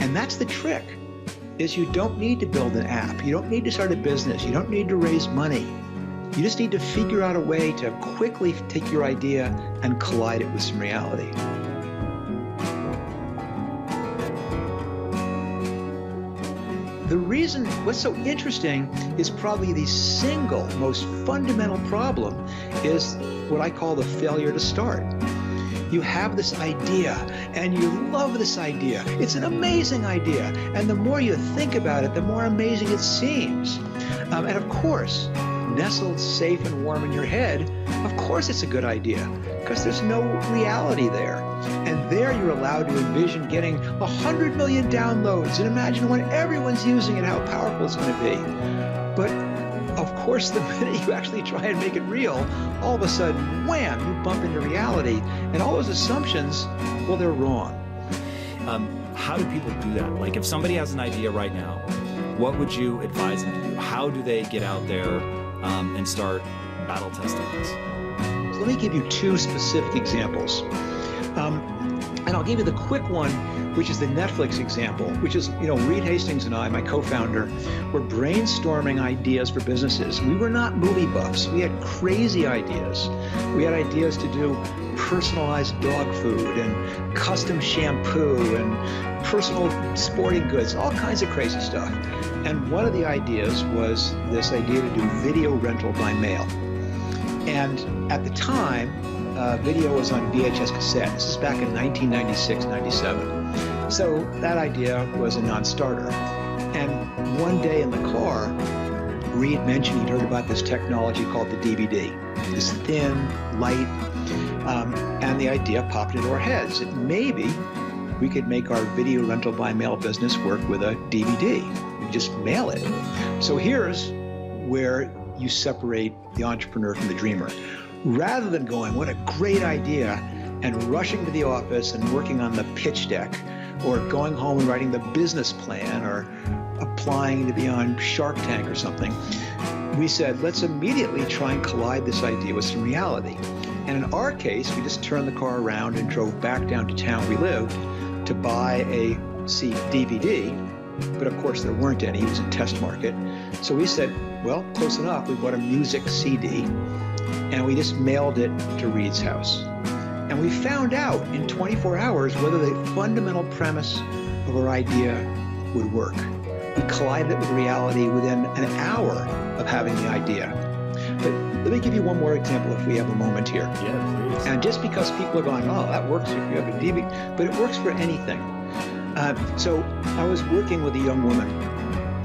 And that's the trick, is you don't need to build an app. You don't need to start a business. You don't need to raise money. You just need to figure out a way to quickly take your idea and collide it with some reality. The reason, what's so interesting is probably the single most fundamental problem is what I call the failure to start. You have this idea and you love this idea. It's an amazing idea. And the more you think about it, the more amazing it seems. And of course, nestled safe and warm in your head, of course it's a good idea because there's no reality there. And there you're allowed to envision getting 100 million downloads and imagine when everyone's using it, how powerful it's going to be. But of course, the minute you actually try and make it real, all of a sudden, wham, you bump into reality. And all those assumptions, well, they're wrong. How do people do that? Like if somebody has an idea right now, what would you advise them to do? How do they get out there and start battle testing this? So let me give you two specific examples. And I'll give you the quick one, which is the Netflix example, which is, Reed Hastings and I, my co-founder, were brainstorming ideas for businesses. We were not movie buffs. We had crazy ideas. We had ideas to do personalized dog food and custom shampoo and personal sporting goods, all kinds of crazy stuff. And one of the ideas was this idea to do video rental by mail. And at the time, video was on VHS cassette. This is back in 1996, 97. So that idea was a non-starter. And one day in the car, Reed mentioned he'd heard about this technology called the DVD. This thin, light, and the idea popped into our heads that maybe we could make our video rental by mail business work with a DVD. We just mail it. So here's where you separate the entrepreneur from the dreamer. Rather than going, what a great idea, and rushing to the office and working on the pitch deck, or going home and writing the business plan, or applying to be on Shark Tank or something, we said, let's immediately try and collide this idea with some reality. And in our case, we just turned the car around and drove back down to town we lived to buy a DVD. But of course, there weren't any. It was a test market. So we said, well, close enough. We bought a music CD. And we just mailed it to Reed's house. And we found out in 24 hours whether the fundamental premise of our idea would work. We collided it with reality within an hour of having the idea. But let me give you one more example if we have a moment here. Yeah, please. And just because people are going, oh, that works if you have a DVD, but it works for anything. So I was working with a young woman,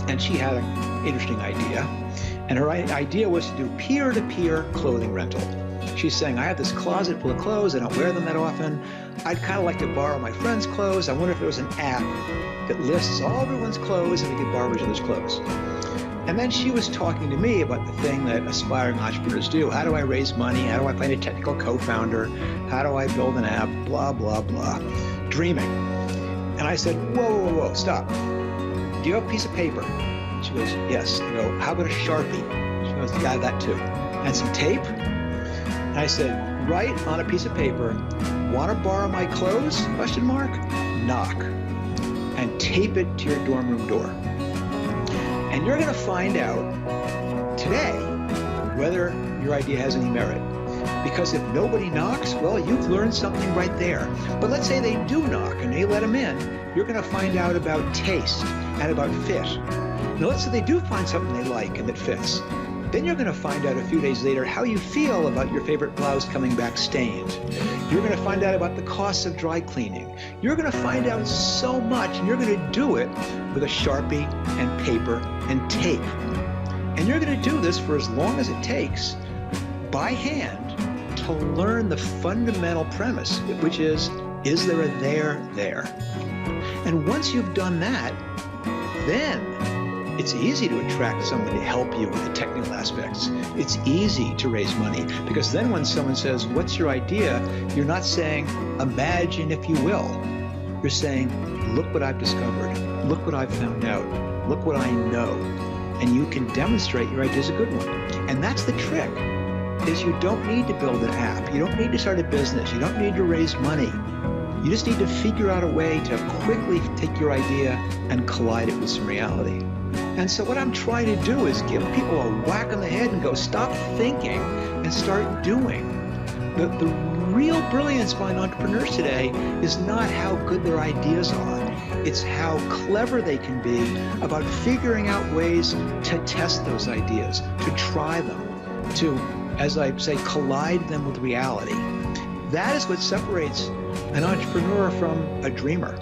and she had an interesting idea. And her idea was to do peer-to-peer clothing rental. She's saying, I have this closet full of clothes. I don't wear them that often. I'd kind of like to borrow my friend's clothes. I wonder if there was an app that lists all everyone's clothes and we could borrow each other's clothes. And then she was talking to me about the thing that aspiring entrepreneurs do. How do I raise money? How do I find a technical co-founder? How do I build an app? Blah, blah, blah. Dreaming. And I said, whoa, stop. Do you have a piece of paper? She goes, yes. I go, how about a Sharpie? She goes, yeah, that too. And some tape? And I said, write on a piece of paper, want to borrow my clothes? Question mark. Knock. And tape it to your dorm room door. And you're going to find out today whether your idea has any merit. Because if nobody knocks, well, you've learned something right there. But let's say they do knock and they let them in. You're going to find out about taste and about fit. Now, let's say they do find something they like and that fits. Then you're going to find out a few days later how you feel about your favorite blouse coming back stained. You're going to find out about the costs of dry cleaning. You're going to find out so much, and you're going to do it with a Sharpie and paper and tape. And you're going to do this for as long as it takes by hand to learn the fundamental premise, which is there a there? And once you've done that, then it's easy to attract someone to help you with the technical aspects. It's easy to raise money because then when someone says, what's your idea? You're not saying, imagine if you will. You're saying, look what I've discovered. Look what I've found out. Look what I know. And you can demonstrate your idea is a good one. And that's the trick, is you don't need to build an app. You don't need to start a business. You don't need to raise money. You just need to figure out a way to quickly take your idea and collide it with some reality. And so what I'm trying to do is give people a whack on the head and go, stop thinking and start doing. The real brilliance behind entrepreneurs today is not how good their ideas are. It's how clever they can be about figuring out ways to test those ideas, to try them, to, as I say, collide them with reality. That is what separates an entrepreneur from a dreamer.